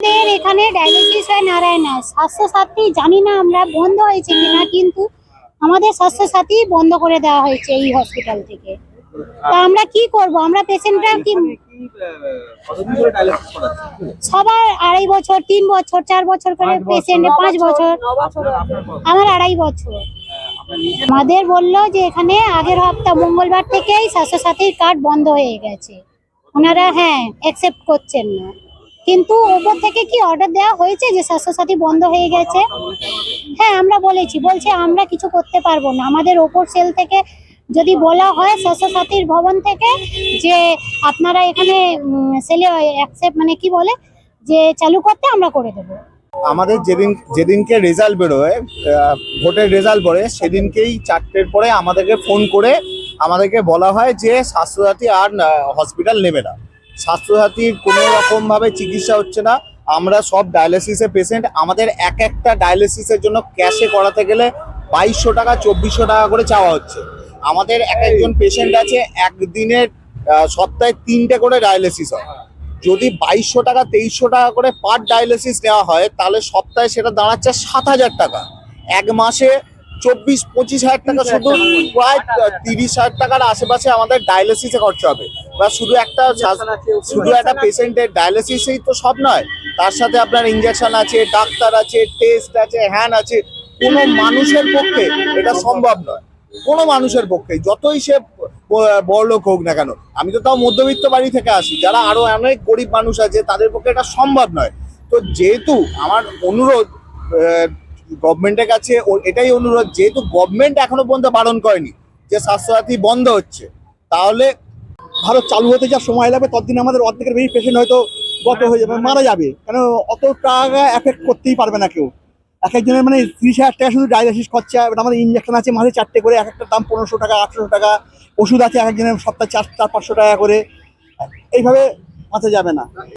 আমাদের এখানে ডায়ালিসিস হয় নারায়ণায়। স্বাস্থ্যসাথী জানি না আমরা বন্ধ হয়েছে কিনা, কিন্তু আমাদের স্বাস্থ্যসাথী বন্ধ করে দেওয়া হয়েছে এই হসপিটাল থেকে। তা আমরা কি করব? আমরা পেশেন্টরা কি সবার 2.5 বছর, 3 বছর, 4 বছর করে পেশেন্ট, 5 বছর। আমার 2.5 বছর। আমাদের বললো যে এখানে আগের হপ্তাহ মঙ্গলবার থেকেই স্বাস্থ্যসাথীর কার্ড বন্ধ হয়ে গেছে। ওনারা অ্যাকসেপ্ট করছেন না, কিন্তু উপর থেকে কি অর্ডার দেওয়া হয়েছে যে স্বাস্থ্যসাথী বন্ধ হয়ে গেছে? আমরা বলছে আমরা কিছু করতে পারবো না। আমাদের ওপর সেল থেকে যদি বলা হয় স্বাস্থ্যসাথীর ভবন থেকে যে আপনারা এখানে সেলে অ্যাকসেপ্ট মানে কি বলে যে চালু করতে, আমরা করে দেবো। আমাদের যেদিনকে রেজাল্ট বেরোয়, ভোটের রেজাল্ট বেরোয়, সেদিনকেই 4টের পরে আমাদেরকে ফোন করে আমাদেরকে বলা হয় যে স্বাস্থ্যসাথী আর হসপিটাল নেবে না, স্বাস্থ্যসাথীর কোনো রকমভাবে চিকিৎসা হচ্ছে না। আমরা সব ডায়ালিসিসের পেশেন্ট, আমাদের একটা ডায়ালিসিসের জন্য ক্যাশে করাতে গেলে 2200 টাকা 2400 টাকা করে চাওয়া হচ্ছে। আমাদের একজন পেশেন্ট আছে, একদিনের সপ্তাহে 3টে করে ডায়ালিসিস হয়। যদি 2200 টাকা 2300 টাকা করে পার ডায়ালিসিস নেওয়া হয়, তাহলে সপ্তাহে সেটা দাঁড়াচ্ছে 7000 টাকা। এক মাসে 24-25 হাজার টাকা, শুধু প্রায় 30,000 টাকার আশেপাশে আমাদের ডায়ালিসিসে খরচা হবে। বা শুধু একটা পেশেন্টের ডায়ালিসিসই তো সব নয়, তার সাথে আপনার ইঞ্জেকশন আছে, ডাক্তার আছে, টেস্ট আছে, আছে। কোনো মানুষের পক্ষে এটা সম্ভব নয়, কোনো মানুষের পক্ষে, যতই সে বড়লোক হোক না কেন। আমি তো তাও মধ্যবিত্ত বাড়ি থেকে আসি, যারা আরো অনেক গরিব মানুষ আছে তাদের পক্ষে এটা সম্ভব নয়। তো যেহেতু আমার অনুরোধ গভর্নমেন্টের কাছে, এটাই অনুরোধ, যেহেতু গভর্নমেন্ট এখনো পর্যন্ত বারণ করেনি যে স্বাস্থ্যসাথী বন্ধ হচ্ছে, তাহলে ভারত চালু হতে যা সময় লাগবে ততদিন আমাদের অর্ধেকের বেশি পেশেন্ট হয়তো গত হয়ে যাবে, মারা যাবে। কেন অত টাকা এফেক্ট করতেই পারবে না কেউ। এক একজনের 30,000 টাকা শুধু ডায়ালিসিস খরচা। এবার আমাদের ইঞ্জেকশন আছে মাসে 4টে করে, এক একটার দাম 1500 টাকা 800 টাকা। ওষুধ আছে এক একজনের সপ্তাহে 400-500 টাকা করে। এইভাবে বাঁচা যাবে না।